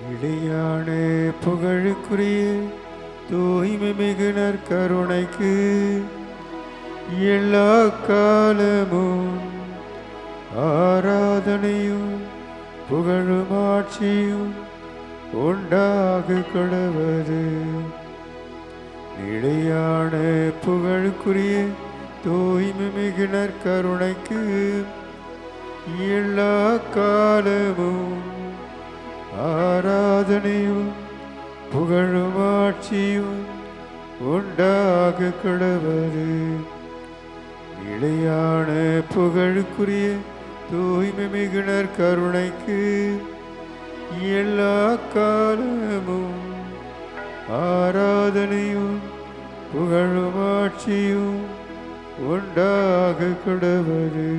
இடையான புகழுக்குரிய தூய்மை மிகு நற்கருணைக்கு எல்லா காலமும் ஆராதனையும் புகழும் ஆட்சியும் உண்டாக கடவது. நிலையான புகழுக்குரிய தூய்மை மிகு நற்கருணைக்கு எல்லா காலமும் ஆராதனையும் புகழும் ஆட்சியும் உண்டாக கடவது. நிலையான புகழுக்குரிய தூய்மை மிகு நற்கருணைக்கு எல்லா காலமும் ஆராதனையும் புகழும் ஆட்சியும் உண்டாக கடவது.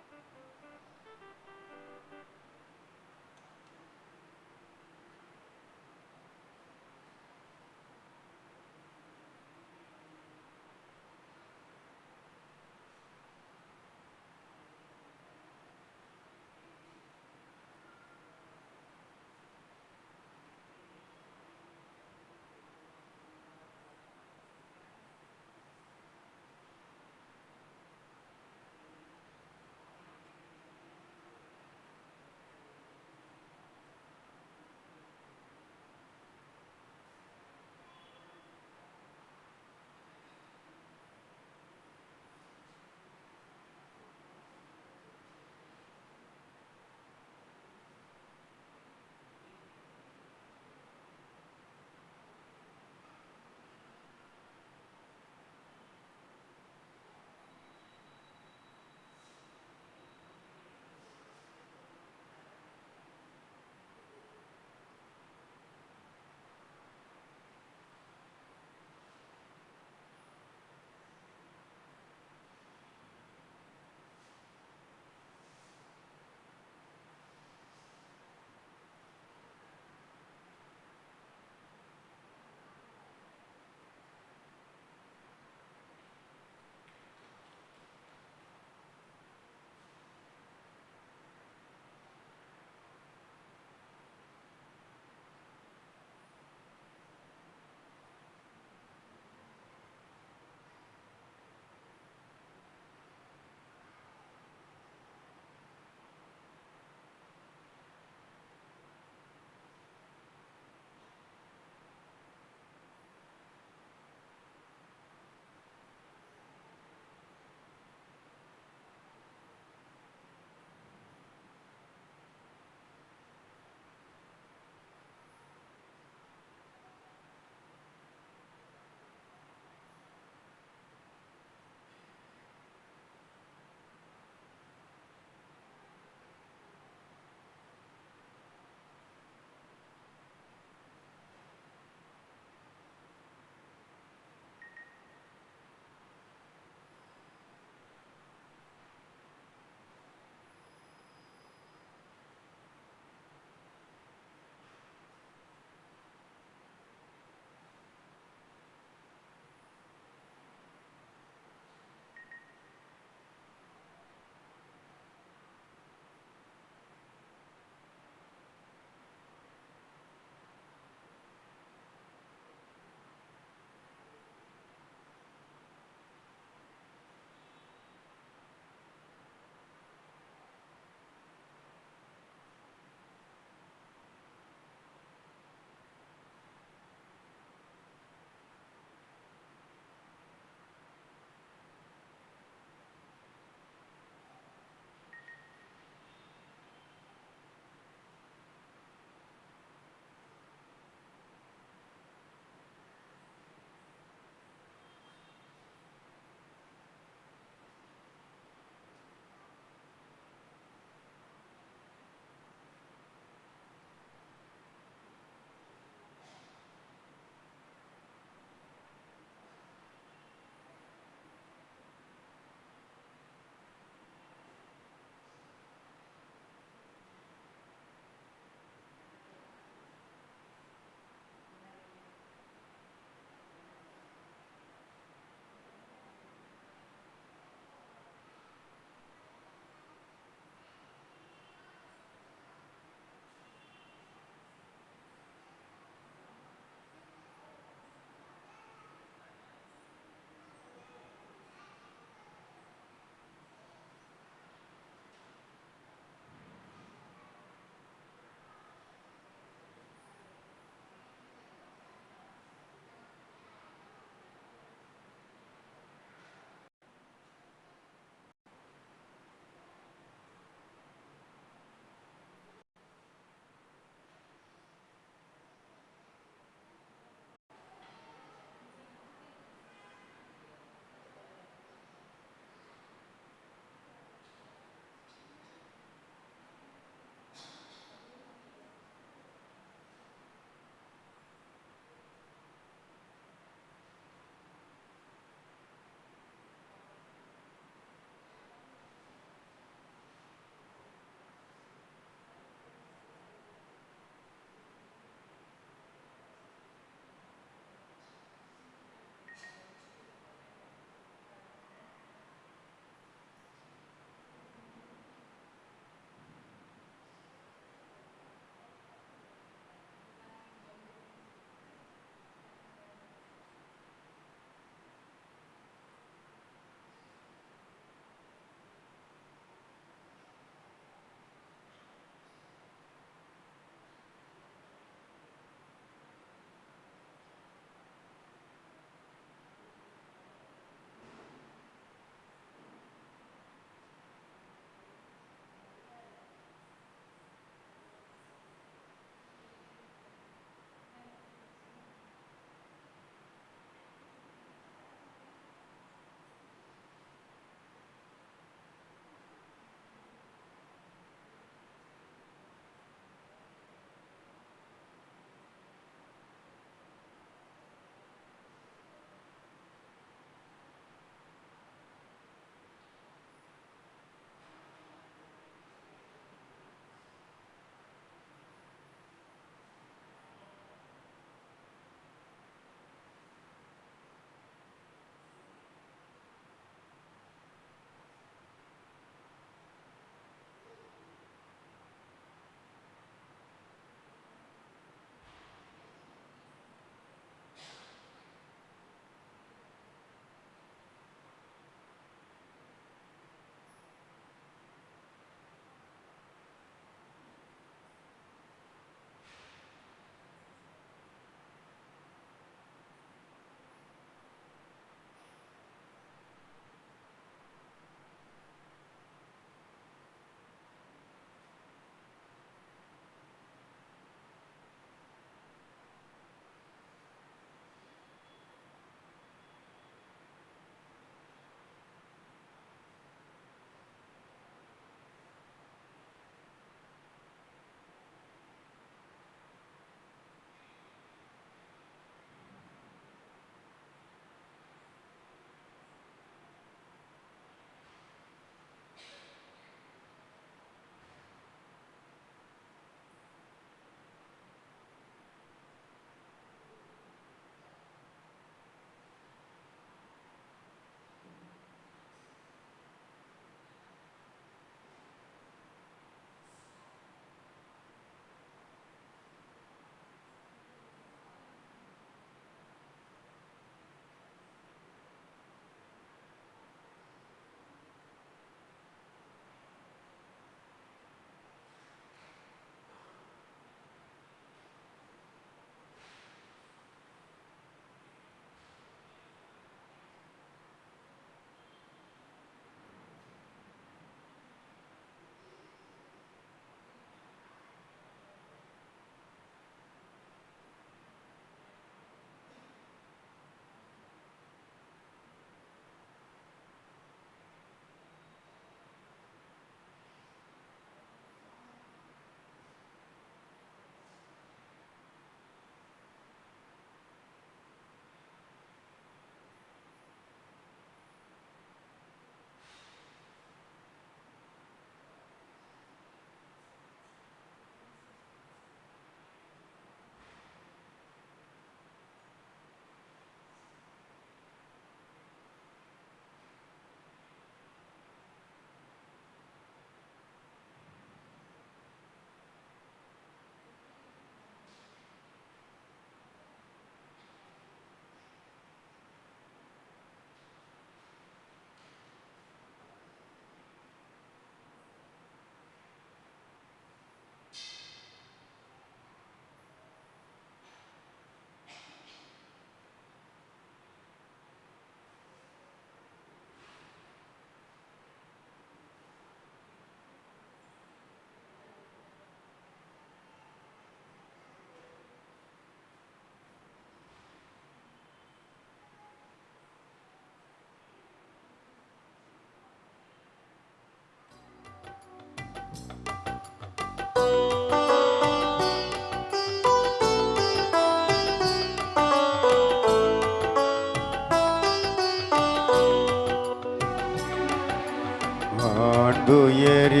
மாண்புயருவருள்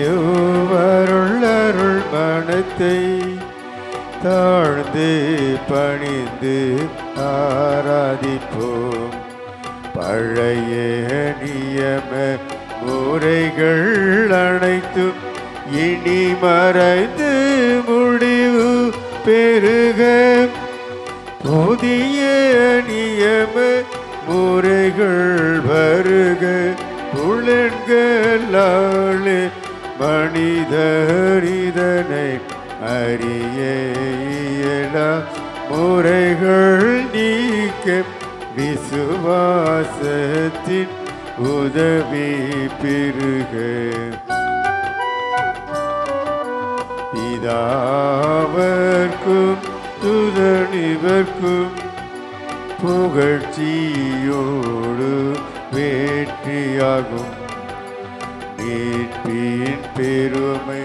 மனத்தை தாழ்ந்து பணிந்து ஆராதிப்போம். பழைய நியம முறைகள் அனைத்தும் இனி மறைந்து முடிவு பெருக புதிய நியம முறைகள் வருக. புலன்களாலே மனிதர் இதனை அறிய இயலா முறைகள் நீக்க விசுவாசத்தின் உதவி பெருக. பிதாவர்க்கும் துதனிவர்க்கும் புகழ்ச்சியோடு வெற்றியாகும். மீட்பின் பெருமை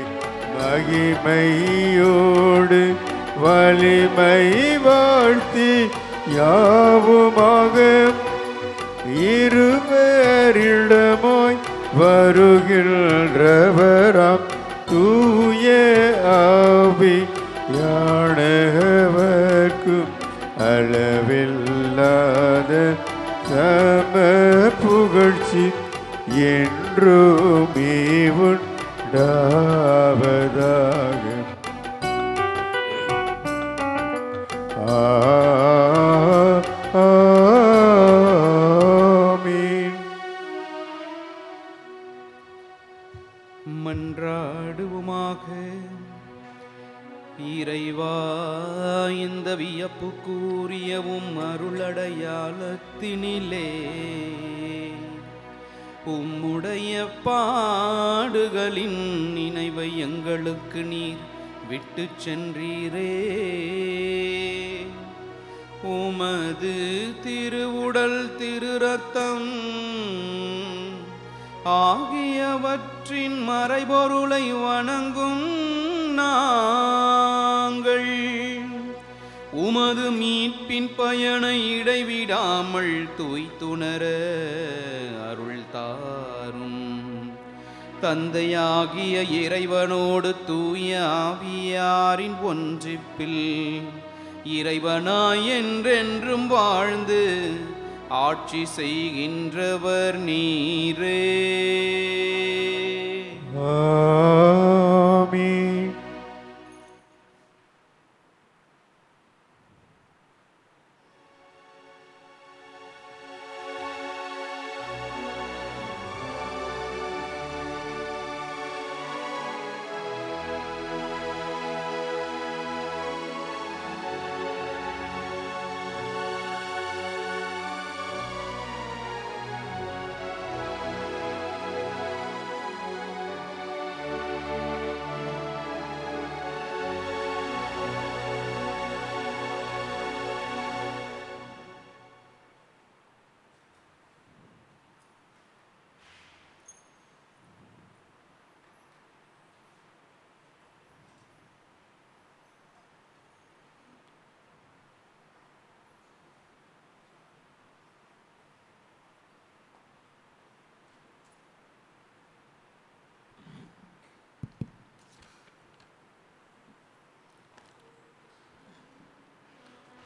மகிமையோடு வலிமை வாழ்த்தி யாவுமாக இருவரிடமாய் வருகின்றவராம் தூய ஆவி யானவர்க்கும் அளவில்லாத சம புகழ்ச்சி என்றுமே உண்டாவதாக. ஆமென். மன்றாடுவோமாக. இறைவா, இந்த வியப்புக்குரியவும் அருளடையாளத்தினிலே உம்முடைய பாடுகளின் நினைவை எங்களுக்கு நீர் விட்டு சென்றீரே. உமது திருவுடல் திருரத்தம் ஆகியவற்றின் மறைபொருளை வணங்கும் நாங்கள் உமது மீட்பின் பயனை இடைவிடாமல் தூய்த்துணர அருள் தாரும். தந்தையாகிய இறைவனோடு தூய ஆவியாரின் ஒன்றிப்பில் இறைவனாய் என்றென்றும் வாழ்ந்து ஆட்சி செய்கின்றவர் நீரே. ஆமென்.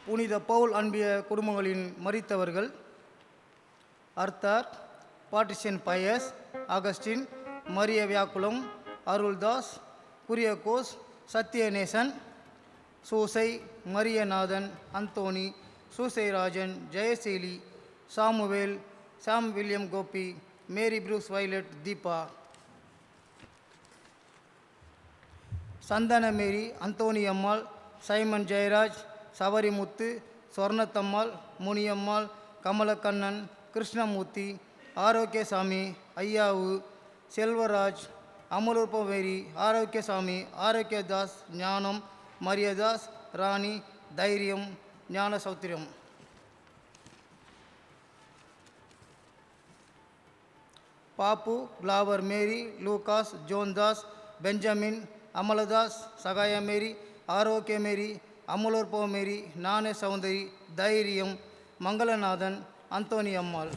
புனித பவுல் அன்பிய குடும்பங்களின் மரித்தவர்கள்: அர்த்தார், பாட்ரிஷியன் Pius, Augustine, Mariya Viyakulam, Aruldas, Kuriakose, Sathyanesan, Susai, Mariyanathan, Anthony, Susairajan, Jayaseeli, Samuel, Sam William Gopi, Mary Bruce Violet, Deepa, Santhana Mary, Anthony Ammal, Simon Jayaraj, Sabarimuthu, Sornathammal, Muniyammal, Kamalakannan, Krishnamoorthy, Arokiasamy, Aiyavu, Selvaraj, அமலூர்பவேரி, ஆரோக்கியசாமி, ஆரோக்கியதாஸ், ஞானம், மரியதாஸ், ராணி, தைரியம், ஞான சௌத்திரம். Pappu, Claver Mary, Lucas, Johndas, Benjamin, Amaladas, Sagaya Mary, Arokia Mary, அமலோற்போ மேரி, ஞான சௌந்தரி, தைரியம், மங்களநாதன், அந்தோனி அம்மாள்.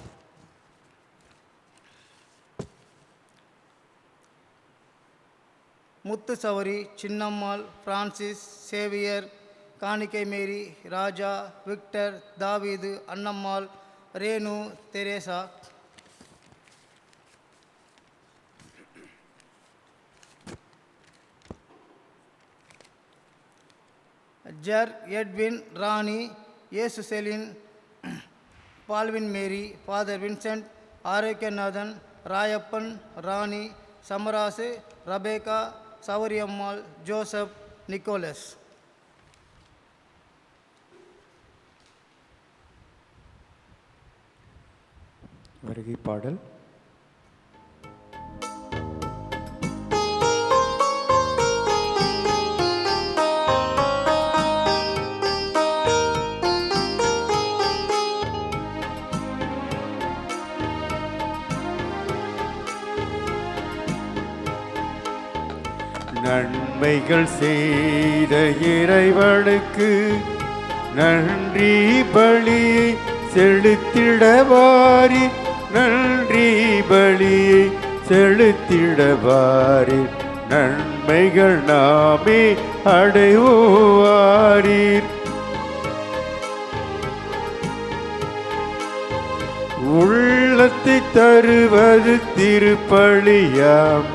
முத்து சவரி, சின்னம்மாள், பிரான்சிஸ், சேவியர், காணிக்கை மேரி, ராஜா, விக்டர், தாவீது, அன்னம்மாள், ரேணு, தெரேசா. ஜர், எட்வின், ராணி, இயேசு செலின், பால்வின் மேரி, ஃபாதர் வின்சென்ட், ஆரோக்கியநாதன், ராயப்பன், ராணி, சமராசு, ரபேகா, சௌரியம்மாள், ஜோசப், நிக்கோலஸ். வருகை பாடல். நன்மைகள் செய்த இறைவனுக்கு நன்றி பலியை செலுத்திடவாரி, நன்றி பலியை செலுத்திடவாரி, நன்மைகள் நாமே அடைவோவாரீர். உள்ளத்தை தருவது திருப்பலியாம்,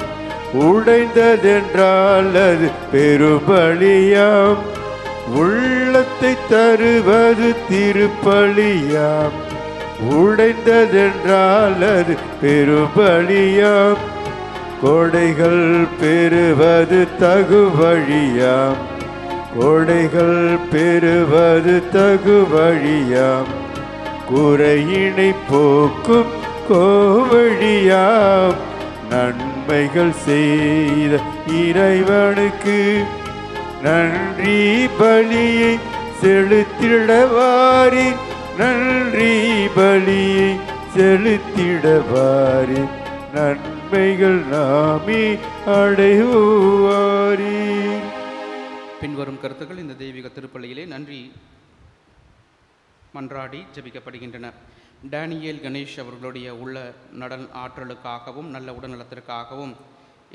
உடைந்ததென்றால் அது பெருபலியாம். உள்ளத்தை தருவது திருப்பலியாம், உடைந்ததென்றால் அது பெருபலியாம். கொடைகள் பெறுவது தகுவழியாம், கொடைகள் பெறுவது தகுவழியாம். குறையினை போக்கும் கோவழியாம். நன்மைகள் செய்த இறைவனுக்கு நன்றி பலியை செலுத்திடவாரி, நன்றி பலியை செலுத்திடவாரி, நன்மைகள் நாமே அடைவாரி. பின்வரும் கருத்துக்கள் இந்த தெய்வீக திருப்பலியிலே நன்றி மன்றாடி ஜெபிக்கப்படுகின்றன. டேனியல் கணேஷ் அவர்களுடைய உள்ள நடல் ஆற்றலுக்காகவும் நல்ல உடல்நலத்திற்காகவும்,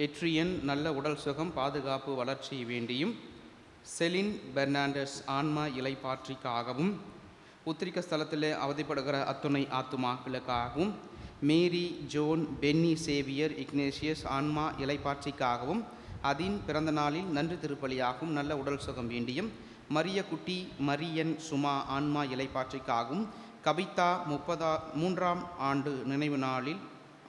எட்ரியன் நல்ல உடல் சுகம் பாதுகாப்பு வளர்ச்சி வேண்டியும், செலின் பெர்னாண்டஸ் ஆன்மா இலைப்பாற்றிக்காகவும், உத்திரிக்க ஸ்தலத்தில் அவதிப்படுகிற அத்துணை ஆத்துமாக்களுக்காகவும், மேரி, ஜோன், பென்னி, சேவியர், இக்னேஷியஸ் ஆன்மா இலைப்பாற்றிக்காகவும், அதின் பிறந்த நாளில் நன்றி திருப்பலியாகவும் நல்ல உடல் சுகம் வேண்டியும், மரிய குட்டி, மரியன், சுமா ஆன்மா இலைப்பாற்றிக்காகவும், கவிதா 33ஆம் ஆண்டு நினைவு நாளில்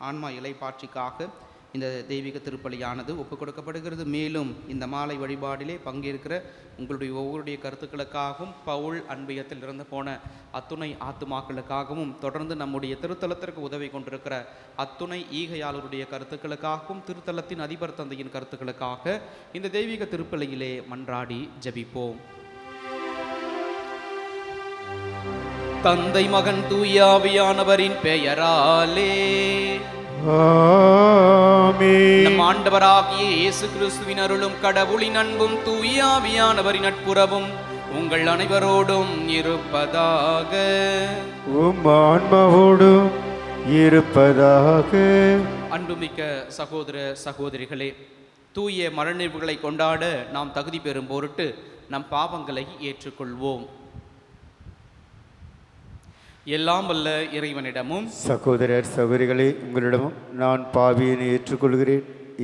ஆன்மா இலைப்பாற்றிக்காக இந்த தெய்வீக திருப்பலியானது ஒப்புக் கொடுக்கப்படுகிறது. மேலும் இந்த மாலை வழிபாடிலே பங்கேற்கிற உங்களுடைய ஒவ்வொருடைய கருத்துக்களுக்காகவும், பவுல் அன்பியத்தில் இருந்து போன அத்துணை ஆத்துமாக்களுக்காகவும், தொடர்ந்து நம்முடைய திருத்தலத்திற்கு உதவி கொண்டிருக்கிற அத்துணை ஈகையாளருடைய கருத்துக்களுக்காகவும், திருத்தலத்தின் அதிபர் தந்தையின் கருத்துக்களுக்காக இந்த தெய்வீக திருப்பலியிலே மன்றாடி ஜெபிப்போம். தந்தை, மகன், தூய ஆவியானவரின் பெயராலே ஆமென். நம் ஆண்டவராகிய இயேசு கிறிஸ்துவின் அருளும் கடவுளின் அன்பும் தூய ஆவியானவரின் நட்புறவும் உங்கள் அனைவரோடும் இருப்பதாக. உம் ஆன்மாவோடும் இருப்பதாக. அன்புமிக்க சகோதர சகோதரிகளே, தூய மரநினைவுகளை கொண்டாட நாம் தகுதி பெறும் பொருட்டு நம் பாவங்களை ஏற்றுக்கொள்வோம். எல்லாம் வல்ல இறைவனிடமும் சகோதரர் சகோதரிகளே, உங்களிடமும் நான் பாவியினை ஏற்றுக்கொள்கிறேன்.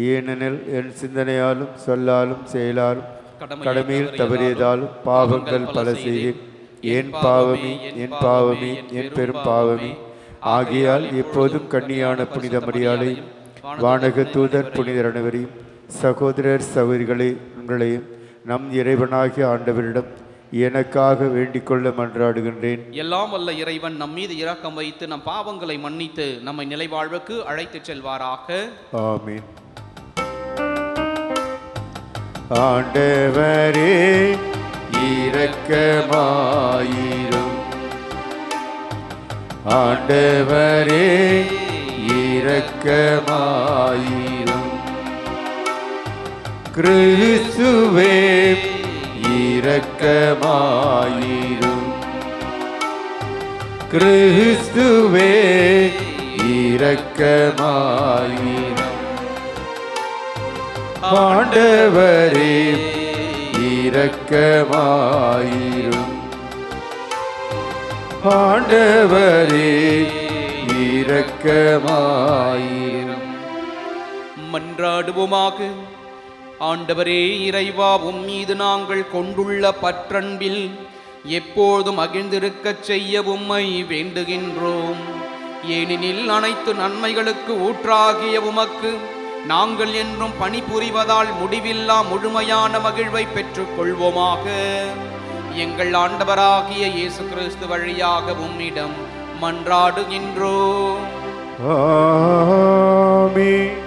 ஏனெனில் என் சிந்தனையாலும் சொல்லாலும் செயலாலும் கடமையில் தவறியதாலும் பாவங்கள் பல செய்தேன். என் பாவமே, என் பாவமே, என் பெரும் பாவமே. ஆகையால் எப்போதும் கன்னியான புனித மரியாதை, வானக தூதர் புனிதர் அனைவரையும், சகோதரர் சகோதரிகளே உங்களையும் நம் இறைவனாகிய ஆண்டவரிடம் எனக்காக வேண்டிக் கொள்ள மன்றாடுகின்றேன். எல்லாம் வல்ல இறைவன் நம் மீது இரக்கம் வைத்து நம் பாவங்களை மன்னித்து நம்மை நிலைவாழ்வுக்கு அழைத்துச் செல்வாராக. ஆமென். ஆண்டவரே இரக்கமாயிரும், ஆண்டவரே இரக்கமாயிரும். கிறிஸ்துவே இரக்கமாயிரும், கிறிஸ்துவே இரக்கமாயிரும். ஆண்டவரே இரக்கமாயிரும். ஆண்டவரே இரக்கமாயிரும். மன்றாடுவோமாக. ஆண்டவரே இறைவா, உம் மீது நாங்கள் கொண்டுள்ள பற்றன்பில் எப்போதும் மகிழ்ந்திருக்கச் செய்ய உம்மை வேண்டுகின்றோம். ஏனெனில் அனைத்து நன்மைகளுக்கு ஊற்றாகிய உமக்கு நாங்கள் என்றும் பணிபுரிவதால் முடிவில்லா முழுமையான மகிழ்வை பெற்றுக் கொள்வோமாக. எங்கள் ஆண்டவராகிய இயேசு கிறிஸ்து வழியாக உம்மிடம் மன்றாடுகின்றோம். ஆமென்.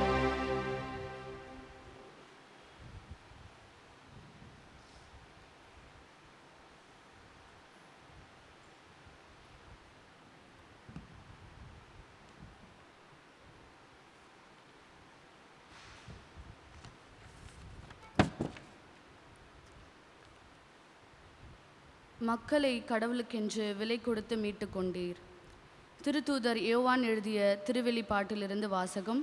மக்களை கடவுளுக்கென்று விலை கொடுத்து மீட்டு கொண்டீர். திருத்தூதர் யோவான் எழுதிய திருவெளிப்பாட்டிலிருந்து வாசகம்.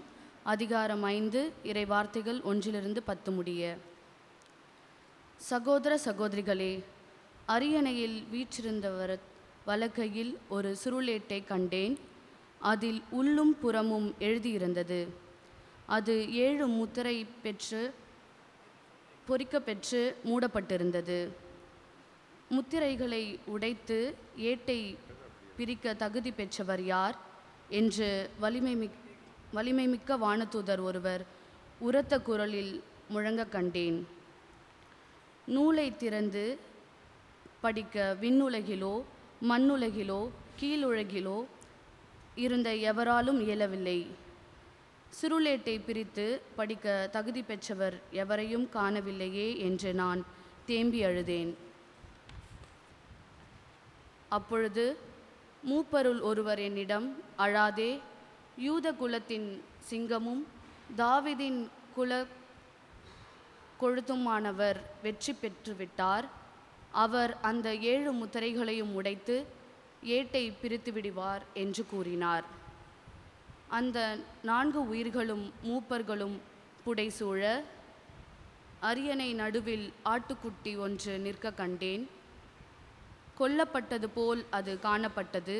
அதிகாரம் 5, இறை வார்த்தைகள் 1-10 முடிய. சகோதர சகோதரிகளே, அரியணையில் வீற்றிருந்தவர் வலக்கையில் ஒரு சுருளேட்டை கண்டேன். அதில் உள்ளும் புறமும் எழுதியிருந்தது. அது 7 முத்திரை பெற்று பொறிக்கப்பெற்று மூடப்பட்டிருந்தது. முத்திரைகளை உடைத்து ஏட்டை பிரிக்க தகுதி பெற்றவர் யார் என்று வலிமைமிக்க வானதூதர் ஒருவர் உரத்த குரலில் முழங்க கண்டேன். நூலை திறந்து படிக்க விண்ணுலகிலோ மண்ணுலகிலோ கீழுலகிலோ இருந்த எவராலும் இயலவில்லை. சுருளேட்டை பிரித்து படிக்க தகுதி பெற்றவர் எவரையும் காணவில்லையே என்று நான் தேம்பி அழுதேன். அப்பொழுது மூப்பருள் ஒருவர் என்னிடம், அழாதே, யூத குலத்தின் சிங்கமும் தாவீதின் குல கொழுத்துமானவர் வெற்றி பெற்றுவிட்டார். அவர் அந்த 7 முத்திரைகளையும் உடைத்து ஏட்டை பிரித்து விடுவார் என்று கூறினார். அந்த 4 உயிர்களும் மூப்பர்களும் புடைசூழ அரியணை நடுவில் ஆட்டுக்குட்டி ஒன்று நிற்க கண்டேன். கொல்லப்பட்டது போல் அது காணப்பட்டது.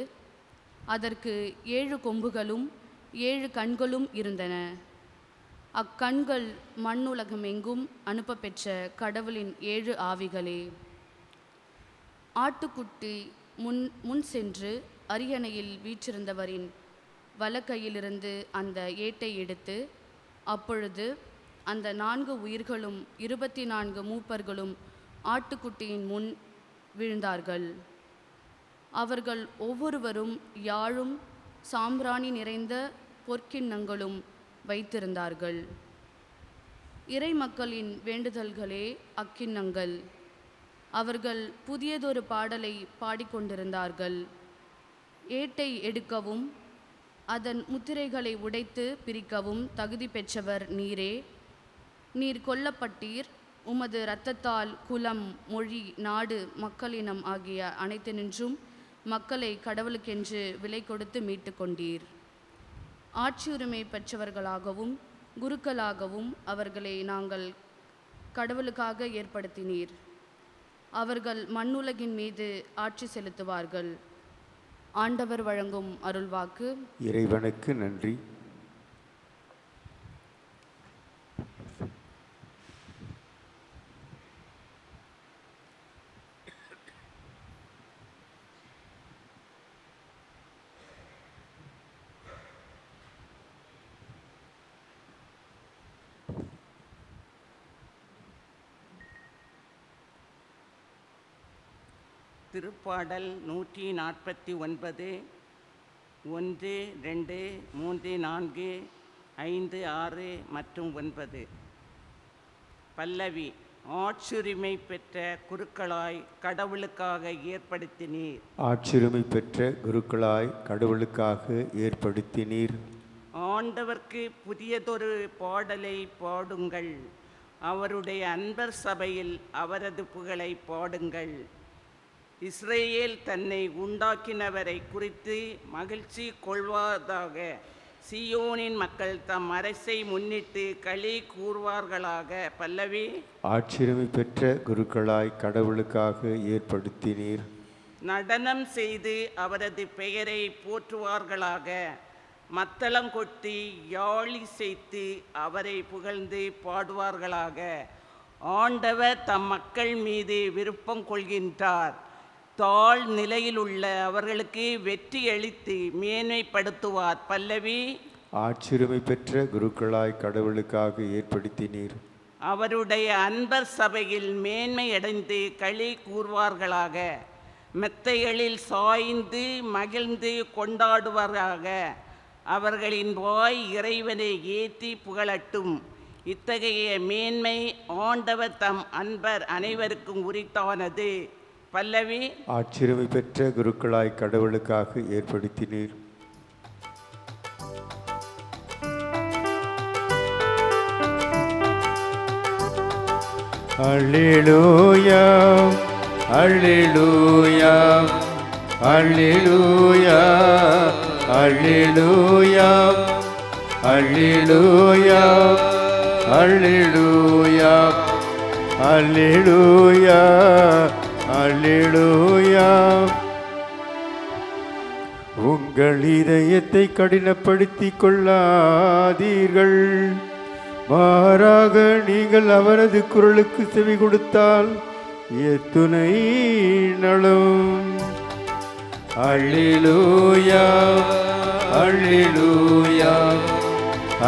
அதற்கு 7 கொம்புகளும் 7 கண்களும் இருந்தன. அக்கண்கள் மண்ணுலகமெங்கும் அனுப்பப்பெற்ற கடவுளின் 7 ஆவிகளே. ஆட்டுக்குட்டி முன் சென்று அரியணையில் வீற்றிருந்தவரின் வலக்கையிலிருந்து அந்த ஏட்டை எடுத்து, அப்பொழுது அந்த 4 உயிர்களும் 24 மூப்பர்களும் ஆட்டுக்குட்டியின் முன் விழுந்தார்கள். அவர்கள் ஒவ்வொருவரும் யாழும் சாம்பிராணி நிறைந்த பொற்கிண்ணங்களும் வைத்திருந்தார்கள். இறை மக்களின் வேண்டுதல்களே அக்கிண்ணங்கள். அவர்கள் புதியதொரு பாடலை பாடிக்கொண்டிருந்தார்கள். ஏட்டை எடுக்கவும் அதன் முத்திரைகளை உடைத்து பிரிக்கவும் தகுதி பெற்றவர் நீரே. நீர் கொல்லப்பட்டீர். உமது இரத்தத்தால் குலம், மொழி, நாடு, மக்களினம் ஆகிய அனைத்தினின்றும் மக்களை கடவுளுக்கென்று விலை கொடுத்து மீட்டு கொண்டீர். ஆட்சியுரிமை பெற்றவர்களாகவும் குருக்களாகவும் அவர்களை நாங்கள் கடவுளுக்காக ஏற்படுத்தினீர். அவர்கள் மண்ணுலகின் மீது ஆட்சி செலுத்துவார்கள். ஆண்டவர் வழங்கும் அருள்வாக்கு. இறைவனுக்கு நன்றி. திருப்பாடல் 149 1, 2, 3, 4, 5, 6 மற்றும் 9. பல்லவி. ஆட்சியுரிமை பெற்ற குருக்களாய் கடவுளுக்காக ஏற்படுத்தினீர். ஆட்சியுரிமை பெற்ற குருக்களாய் கடவுளுக்காக ஏற்படுத்தினீர். ஆண்டவர்க்கு புதியதொரு பாடலை பாடுங்கள். அவருடைய அன்பர் சபையில் அவரது புகழை பாடுங்கள். இஸ்ரேல் தன்னை உண்டாக்கினவரை குறித்து மகிழ்ச்சி கொள்வதாக. சியோனின் மக்கள் தம் அரசை முன்னிட்டு களி கூறுவார்களாக. பல்லவி. ஆட்சியுரிமை பெற்ற குருக்களாய் கடவுளுக்காக ஏற்படுத்தினீர். நடனம் செய்து அவரது பெயரை போற்றுவார்களாக. மத்தளம் கொட்டி யாழி செய்து அவரை புகழ்ந்து பாடுவார்களாக. ஆண்டவர் தம் மக்கள் மீது விருப்பம் கொள்கின்றார். தாழ் நிலையில் உள்ள அவர்களுக்கு வெற்றி அளித்து மேன்மைப்படுத்துவார். பல்லவி. ஆட்சியுரிமை பெற்ற குருக்களாய் கடவுளுக்காக ஏற்படுத்தினீர். அவருடைய அன்பர் சபையில் மேன்மை அடைந்து களி கூறுவார்களாக. மெத்தைகளில் சாய்ந்து மகிழ்ந்து கொண்டாடுவாராக. அவர்களின் வாய் இறைவனை ஏற்றி புகழட்டும். இத்தகைய மேன்மை ஆண்டவர் தம் அன்பர் அனைவருக்கும் உரித்தானது. பல்லவி. ஆட்சியுரிமை பெற்ற குருக்களாய் கடவுளுக்காக ஏற்படுத்தினீர். அல்லேலூயா அல்லேலூயா அல்லேலூயா அல்லேலூயா அல்லேலூயா அல்லேலூயா அல்லேலூயா அல்லேலூயா. உங்கள் இதயத்தை கடினப்படுத்திக் கொள்ளாதீர்கள். மாறாக நீங்கள் அவரது குரலுக்கு செவி கொடுத்தால் எத்துணை நலம். அல்லேலூயா அல்லேலூயா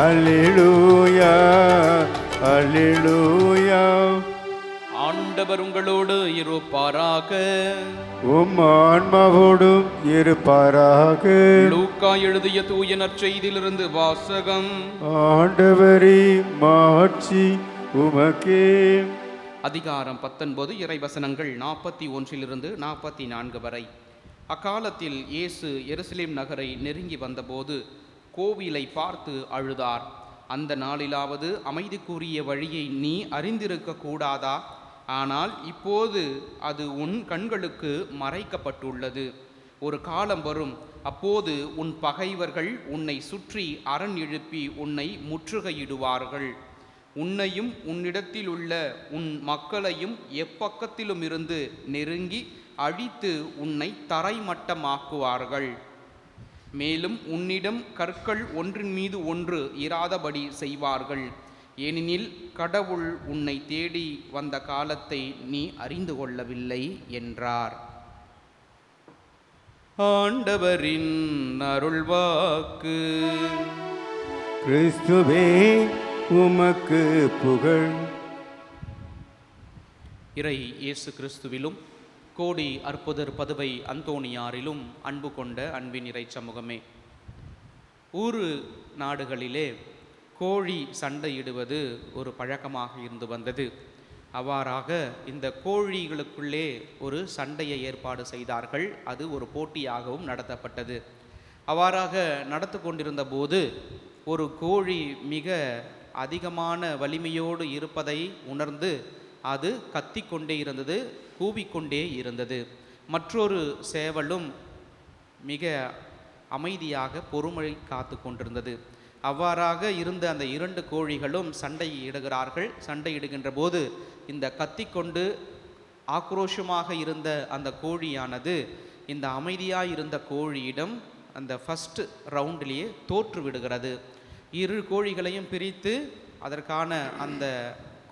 அல்லேலூயா அல்லேலூயா. ஆண்டவர் உங்களோடு இருப்பாராக. உம் ஆன்மாவோடும் இருப்பாராக. லூக்கா எழுதிய தூய நற்செய்தியிலிருந்து வாசகம். ஆண்டவரே மாட்சி உமக்கே. அதிகாரம் 19 இறைவசனங்கள் 41 44 வரை. அக்காலத்தில் இயேசு எருசலேம் நகரை நெருங்கி வந்தபோது கோவிலை பார்த்து அழுதார். அந்த நாளிலாவது அமைதிக்குரிய வழியை நீ அறிந்திருக்க கூடாதா? ஆனால் இப்போது அது உன் கண்களுக்கு மறைக்கப்பட்டுள்ளது. ஒரு காலம் வரும், அப்போது உன் பகைவர்கள் உன்னை சுற்றி அரண் எழுப்பி உன்னை முற்றுகையிடுவார்கள். உன்னையும் உன்னிடத்தில் உள்ள உன் மக்களையும் எப்பக்கத்திலும் இருந்து நெருங்கி அழித்து உன்னை தரைமட்டமாக்குவார்கள். மேலும் உன்னிடம் கற்கள் ஒன்றின் மீது ஒன்று இராதபடி செய்வார்கள். ஏனெனில் கடவுள் உன்னை தேடி வந்த காலத்தை நீ அறிந்து கொள்ளவில்லை என்றார். ஆண்டவரின் அருள்வாக்கு. கிறிஸ்துவே உமக்கு புகழ். இறை இயேசு கிறிஸ்துவிலும் கோடி அற்புதர் பதுவை அந்தோணியாரிலும் அன்பு கொண்ட அன்பின் இறை சமூகமே, ஊரு நாடுகளிலே கோழி சண்டையிடுவது ஒரு பழக்கமாக இருந்து வந்தது. அவ்வாறாக இந்த கோழிகளுக்குள்ளே ஒரு சண்டையை ஏற்பாடு செய்தார்கள். அது ஒரு போட்டியாகவும் நடத்தப்பட்டது. அவ்வாறாக நடந்து கொண்டிருந்த போது ஒரு கோழி மிக அதிகமான வலிமையோடு இருப்பதை உணர்ந்து அது கத்திக்கொண்டே இருந்தது, கூவிக்கொண்டே இருந்தது. மற்றொரு சேவலும் மிக அமைதியாக பொறுமை காத்து கொண்டிருந்தது. அவ்வாறாக இருந்த அந்த இரண்டு கோழிகளும் சண்டையிடுகிறார்கள். சண்டையிடுகின்ற போது இந்த கத்திக்கொண்டு ஆக்ரோஷமாக இருந்த அந்த கோழியானது இந்த அமைதியாக இருந்த கோழியிடம் அந்த ஃபஸ்ட்டு ரவுண்டிலேயே தோற்று விடுகிறது. இரு கோழிகளையும் பிரித்து அதற்கான அந்த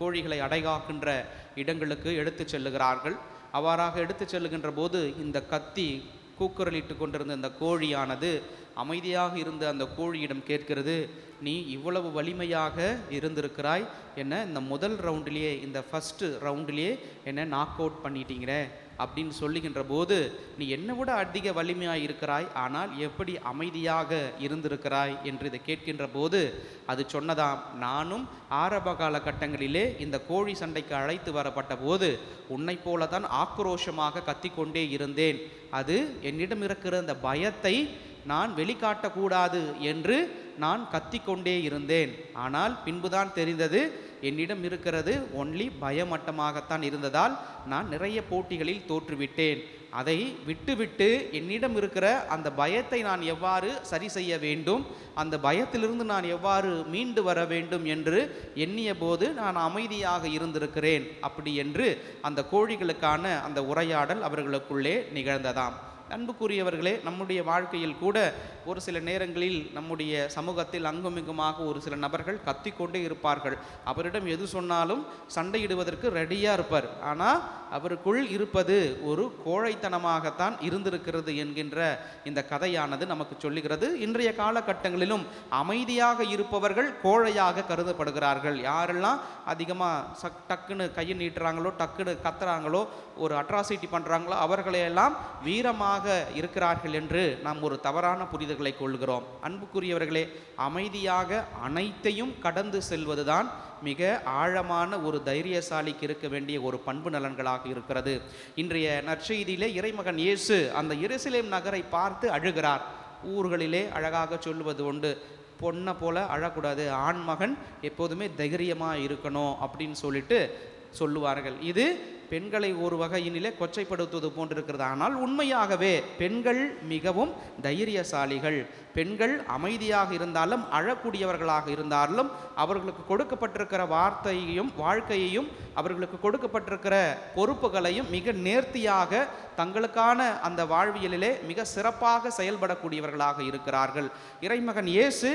கோழிகளை அடைகாக்கின்ற இடங்களுக்கு எடுத்து செல்லுகிறார்கள். அவ்வாறாக எடுத்து செல்லுகின்ற போது இந்த கத்தி கூக்குரலிட்டு கொண்டிருந்த இந்த கோழியானது அமைதியாக இருந்த அந்த கோழியிடம் கேட்கிறது, நீ இவ்வளவு வலிமையாக இருந்திருக்கிறாய், என்ன இந்த முதல் ரவுண்டிலேயே இந்த ஃபஸ்ட்டு ரவுண்டிலேயே என்ன நாக் அவுட் பண்ணிட்டீங்கிற அப்படின்னு சொல்லுகின்ற போது, நீ என்னை விட அதிக வலிமையாக இருக்கிறாய், ஆனால் எப்படி அமைதியாக இருந்திருக்கிறாய் என்று இதை கேட்கின்ற போது அது சொன்னதாம், நானும் ஆரம்ப காலகட்டங்களிலே இந்த கோழி சண்டைக்கு அழைத்து வரப்பட்ட போது உன்னை போல தான் ஆக்ரோஷமாக கத்திக்கொண்டே இருந்தேன். அது என்னிடம் இருக்கிற அந்த பயத்தை நான் வெளிக்காட்டக்கூடாது என்று நான் கத்திக்கொண்டே இருந்தேன். ஆனால் பின்புதான் தெரிந்தது என்னிடம் இருக்கிறது ஒன்லி பயமட்டமாகத்தான் இருந்ததால் நான் நிறைய போட்டிகளில் தோற்றுவிட்டேன். அதை விட்டுவிட்டு என்னிடம் இருக்கிற அந்த பயத்தை நான் எவ்வாறு சரி செய்ய வேண்டும், அந்த பயத்திலிருந்து நான் எவ்வாறு மீண்டு வர வேண்டும் என்று எண்ணிய போது நான் அமைதியாக இருந்திருக்கிறேன் அப்படி என்று அந்த கோழிகளுக்கான அந்த உரையாடல் அவர்களுக்குள்ளே நிகழ்ந்ததாம். அன்புக்குரியவர்களே, நம்முடைய வாழ்க்கையில் கூட ஒரு சில நேரங்களில் நம்முடைய சமூகத்தில் அங்குமிங்குமாக ஒரு சில நபர்கள் கத்திக்கொண்டே இருப்பார்கள். அவரிடம் எது சொன்னாலும் சண்டையிடுவதற்கு ரெடியாக இருப்பார். ஆனால் அவருக்குள் இருப்பது ஒரு கோழைத்தனமாகத்தான் இருந்திருக்கிறது என்கின்ற இந்த கதையானது நமக்கு சொல்லுகிறது. இன்றைய காலகட்டங்களிலும் அமைதியாக இருப்பவர்கள் கோழையாக கருதப்படுகிறார்கள். யாரெல்லாம் அதிகமாக டக்குன்னு கையை நீட்டுறாங்களோ, டக்குன்னு கத்துறாங்களோ, ஒரு அட்ராசிட்டி பண்ணுறாங்களோ அவர்களையெல்லாம் வீரமாக இருக்கிறார்கள் என்று நாம் ஒரு தவறான புரிதல்களை கொள்கிறோம். அன்புக்குரியவர்களே, அமைதியாக அனைத்தையும் கடந்து செல்வதுதான் மிக ஆழமான ஒரு தைரியசாலிக்கு இருக்க வேண்டிய ஒரு பண்பு நலன்களாக இருக்கிறது. இன்றைய நற்செய்தியிலே இறைமகன் இயேசு அந்த எருசலேம் நகரை பார்த்து அழுகிறார். ஊர்களிலே அழகாக சொல்லுவது உண்டு, பொண்ணை போல அழக்கூடாது, ஆண்மகன் எப்போதுமே தைரியமாக இருக்கணும் அப்படின்னு சொல்லிட்டு சொல்லுவார்கள். இது பெண்களை ஒரு வகையினிலே கொச்சைப்படுத்துவது போன்றிருக்கிறது. ஆனால் உண்மையாகவே பெண்கள் மிகவும் தைரியசாலிகள். பெண்கள் அமைதியாக இருந்தாலும் அழக்கூடியவர்களாக இருந்தாலும் அவர்களுக்கு கொடுக்கப்பட்டிருக்கிற வார்த்தையையும் வாழ்க்கையையும் அவர்களுக்கு கொடுக்கப்பட்டிருக்கிற பொறுப்புகளையும் மிக நேர்த்தியாக தங்களுக்கான அந்த வாழ்வியலிலே மிக சிறப்பாக செயல்படக்கூடியவர்களாக இருக்கிறார்கள். இறைமகன் இயேசு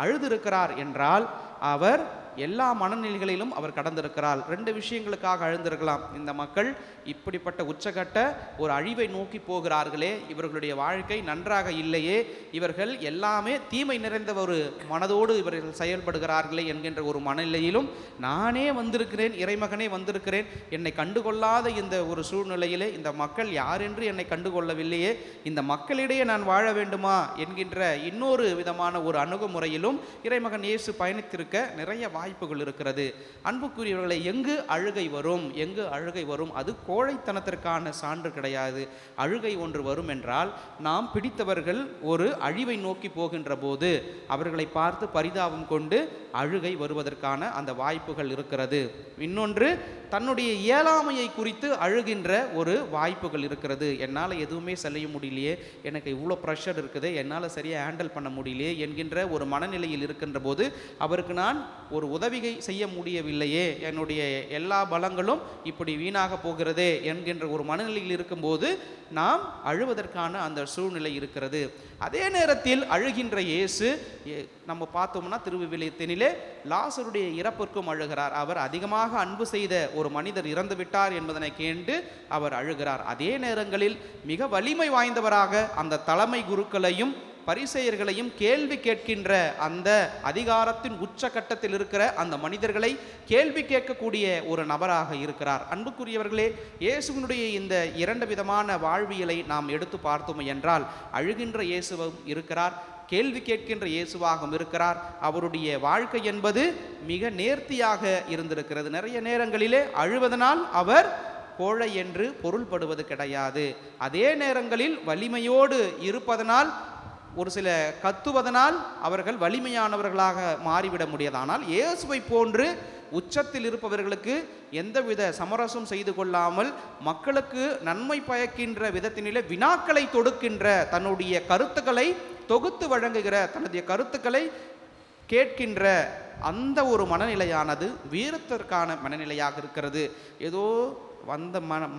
அழுதிருக்கிறார் என்றால் அவர் எல்லா மனநிலைகளிலும் அவர் கடந்திருக்கிறார். 2 விஷயங்களுக்காக அழுந்திருக்கலாம். இந்த மக்கள் இப்படிப்பட்ட உச்சகட்ட ஒரு அழிவை நோக்கி போகிறார்களே, இவர்களுடைய வாழ்க்கை நன்றாக இல்லையே, இவர்கள் எல்லாமே தீமை நிறைந்த ஒரு மனதோடு இவர்கள் செயல்படுகிறார்களே என்கின்ற ஒரு மனநிலையிலும் நானே வந்திருக்கிறேன், இறைமகனே வந்திருக்கிறேன், என்னை கண்டுகொள்ளாத இந்த ஒரு சூழ்நிலையிலே இந்த மக்கள் யாரென்று என்னை கண்டுகொள்ளவில்லையே, இந்த மக்களிடையே நான் வாழ வேண்டுமா என்கின்ற இன்னொரு விதமான ஒரு அணுகுமுறையிலும் இறைமகன் இயேசு பயணித்திருக்க நிறைய வாய்ப்புகள் இருக்கிறது. அன்புக்குரியவர்களை, எங்கு அழுகை வரும், எங்கு அழுகை வரும், அது கோழைத்தனத்திற்கான சான்று கிடையாது. அழுகை ஒன்று வரும் என்றால் நாம் பிடித்தவர்கள் ஒரு அழிவை நோக்கி போகின்ற போது அவர்களை பார்த்து பரிதாபம் கொண்டு அழுகை வருவதற்கான அந்த வாய்ப்புகள் இருக்கிறது. இன்னொன்று, தன்னுடைய இயலாமையை குறித்து அழுகின்ற ஒரு வாய்ப்புகள் இருக்கிறது. என்னால் எதுவுமே செய்ய முடியலையே, எனக்கு இவ்வளோ ப்ரெஷர் இருக்குது, என்னால் சரியாக ஹேண்டில் பண்ண முடியலையே என்கின்ற ஒரு மனநிலையில் இருக்கின்ற போது அவருக்கு நான் ஒரு உதவிகை செய்ய முடியவில்லையே, என்னுடைய எல்லா பலங்களும் இப்படி வீணாக போகிறதே என்கின்ற ஒரு மனநிலையில் இருக்கும்போது நாம் அழுவதற்கான அந்த சூழ்நிலை இருக்கிறது. அதே நேரத்தில் அழுகின்ற இயேசு நம்ம பார்த்தோம்னா திருவிவிலியத்தினிலே லாசருடைய இறப்பிற்கும் அழுகிறார். அவர் அதிகமாக அன்பு செய்த ஒரு மனிதர் இறந்து விட்டார் என்பதனை கேட்டு அவர் அழுகிறார். அதே நேரங்களில் மிக வலிமை வாய்ந்தவராக அந்த தலைமை குருக்களையும் பரிசேயர்களையும் கேள்வி கேட்கின்ற அந்த அதிகாரத்தின் உச்சகட்டத்தில் இருக்கிற அந்த மனிதர்களை கேள்வி கேட்கக்கூடிய ஒரு நபராக இருக்கிறார். அன்புக்குரியவர்களே, இயேசுவினுடைய இந்த 2 விதமான வாழ்வியலை நாம் எடுத்து பார்த்தோம் என்றால் அழுகின்ற இயேசுவும் இருக்கிறார், கேள்வி கேட்கின்ற இயேசுவாகவும் இருக்கிறார். அவருடைய வாழ்க்கை என்பது மிக நேர்த்தியாக இருந்திருக்கிறது. நிறைய நேரங்களிலே அழுவதனால் அவர் கோழை என்று பொருள்படுவது கிடையாது. அதே நேரங்களில் வலிமையோடு இருப்பதனால், ஒரு சில கத்துவதனால் அவர்கள் வலிமையானவர்களாக மாறிவிட முடியாது. ஆனால் இயேசுவை போன்று உச்சத்தில் இருப்பவர்களுக்கு எந்தவித சமரசம் செய்து கொள்ளாமல் மக்களுக்கு நன்மை பயக்கின்ற விதத்தினிலே வினாக்களை தொடுக்கின்ற, தன்னுடைய கருத்துக்களை தொகுத்து வழங்குகிற, தன்னுடைய கருத்துக்களை கேட்கின்ற அந்த ஒரு மனநிலையானது வீரத்திற்கான மனநிலையாக இருக்கிறது. ஏதோ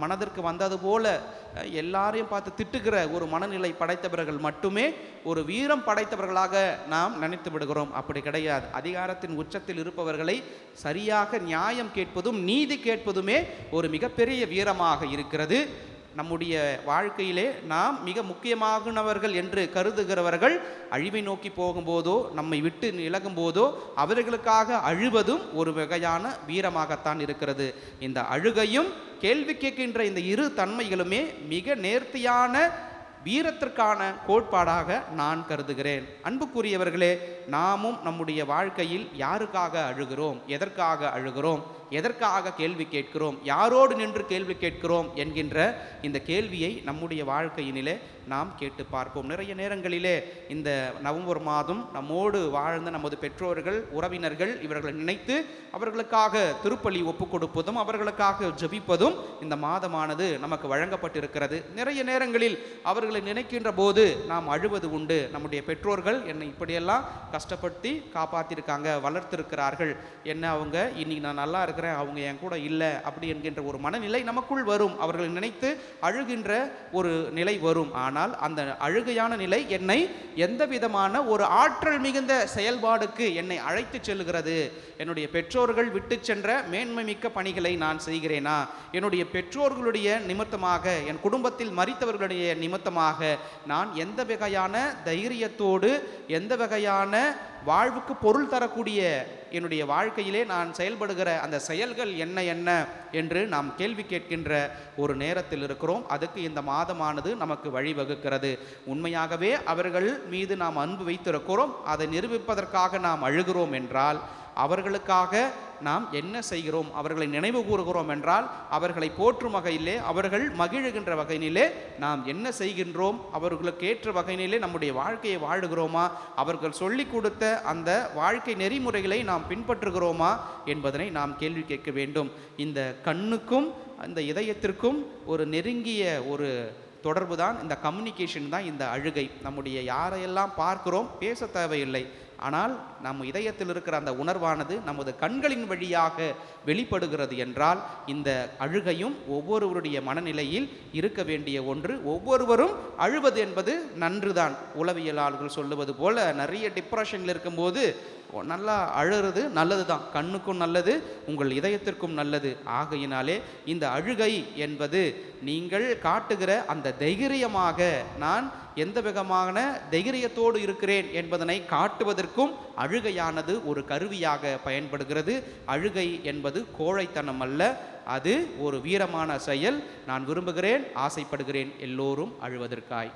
மனதிற்கு வந்தது போல எல்லாரையும் பார்த்து திட்டுகிற ஒரு மனநிலை படைத்தவர்கள் மட்டுமே ஒரு வீரம் படைத்தவர்களாக நாம் நினைத்து விடுகிறோம். அப்படி கிடையாது. அதிகாரத்தின் உச்சத்தில் இருப்பவர்களை சரியாக நியாயம் கேட்பதும் நீதி கேட்பதுமே ஒரு மிகப்பெரிய வீரமாக இருக்கிறது. நம்முடைய வாழ்க்கையிலே நாம் மிக முக்கியமானவர்கள் என்று கருதுகிறவர்கள் அழிவை நோக்கி போகும்போதோ நம்மை விட்டு விலகும் போதோ அவர்களுக்காக அழுவதும் ஒரு வகையான வீரமாகத்தான் இருக்கிறது. இந்த அழுகையும் கேள்வி கேட்கின்ற இந்த 2 தன்மைகளுமே மிக நேர்த்தியான வீரத்திற்கான கோட்பாடாக நான் கருதுகிறேன். அன்புக்குரியவர்களே, நாமும் நம்முடைய வாழ்க்கையில் யாருக்காக அழுகிறோம், எதற்காக அழுகிறோம், எதற்காக கேள்வி கேட்கிறோம், யாரோடு நின்று கேள்வி கேட்கிறோம் என்கின்ற இந்த கேள்வியை நம்முடைய வாழ்க்கையினிலே நாம் கேட்டு பார்ப்போம். நிறைய நேரங்களிலே இந்த நவம்பர் மாதம் நம்மோடு வாழ்ந்த நமது பெற்றோர்கள், உறவினர்கள் இவர்களை நினைத்து அவர்களுக்காக திருப்பலி ஒப்பு கொடுப்பதும் அவர்களுக்காக ஜெபிப்பதும் இந்த மாதமானது நமக்கு வழங்கப்பட்டிருக்கிறது. நிறைய நேரங்களில் அவர்களை நினைக்கின்ற போது நாம் அழுவது உண்டு. நம்முடைய பெற்றோர்கள் என்னை இப்படியெல்லாம் கஷ்டப்படுத்தி காப்பாற்றிருக்காங்க, வளர்த்திருக்கிறார்கள், என்ன அவங்க இன்னைக்கு நான் நல்லா இருக்கிறேன், அவங்க என் கூட இல்லை அப்படி என்கின்ற ஒரு மனநிலை நமக்குள் வரும். அவர்களை நினைத்து அழுகின்ற ஒரு நிலை வரும். ஆனால் அந்த அழுகையான நிலை என்னை எந்த விதமான ஒரு ஆற்றல் மிகுந்த செயல்பாடுக்கு என்னை அழைத்து செல்கிறது? என்னுடைய பெற்றோர்கள் விட்டு சென்ற மேன்மை மிக்க பணிகளை நான் செய்கிறேனா? என்னுடைய பெற்றோர்களுடைய நிமித்தமாக, என் குடும்பத்தில் மரித்தவர்களுடைய நிமித்தமாக நான் எந்த வகையான தைரியத்தோடு, எந்த வகையான வாழ்வுக்கு பொருள் தரக்கூடிய என்னுடைய வாழ்க்கையிலே நான் செயல்படுகிற அந்த செயல்கள் என்ன என்ன என்று நாம் கேள்வி கேட்கின்ற ஒரு நேரத்தில் இருக்கிறோம். அதுக்கு இந்த மாதமானது நமக்கு வழிவகுக்கிறது. உண்மையாகவே அவர்கள் மீது நாம் அன்பு வைத்திருக்கிறோம், அதை நிரூபிப்பதற்காக நாம் அழுகிறோம் என்றால், அவர்களுக்காக நாம் என்ன செய்கிறோம், அவர்களை நினைவு கூறுகிறோம் என்றால், அவர்களை போற்றும் வகையிலே, அவர்கள் மகிழுகின்ற வகையிலே நாம் என்ன செய்கின்றோம், அவர்களுக்கு ஏற்ற வகையிலே நம்முடைய வாழ்க்கையை வாழுகிறோமா, அவர்கள் சொல்லி கொடுத்த அந்த வாழ்க்கை நெறிமுறைகளை நாம் பின்பற்றுகிறோமா என்பதனை நாம் கேள்வி கேட்க வேண்டும். இந்த கண்ணுக்கும் அந்த இதயத்திற்கும் ஒரு நெருங்கிய ஒரு தொடர்பு தான், இந்த கம்யூனிகேஷன் தான் இந்த அழுகை. நம்முடைய யாரையெல்லாம் பார்க்கிறோம், பேச தேவையில்லை, ஆனால் நம் இதயத்தில் இருக்கிற அந்த உணர்வானது நமது கண்களின் வழியாக வெளிப்படுகிறது என்றால், இந்த அழுகையும் ஒவ்வொருவருடைய மனநிலையில் இருக்க வேண்டிய ஒன்று. ஒவ்வொருவரும் அழுவது என்பது நன்றுதான். உளவியலாளர்கள் சொல்லுவது போல, நிறைய டிப்ரெஷனில் இருக்கும்போது நல்லா அழுறது நல்லது தான், கண்ணுக்கும் நல்லது, உங்கள் இதயத்திற்கும் நல்லது. ஆகையினாலே இந்த அழுகை என்பது நீங்கள் காட்டுகிற அந்த தைரியமாக, நான் எந்த விதமான தைரியத்தோடு இருக்கிறேன் என்பதனை காட்டுவதற்கும் அழுகையானது ஒரு கருவியாக பயன்படுகிறது. அழுகை என்பது கோழைத்தனம் அல்ல, அது ஒரு வீரமான செயல். நான் விரும்புகிறேன், ஆசைப்படுகிறேன் எல்லோரும் அழுவதற்காய்.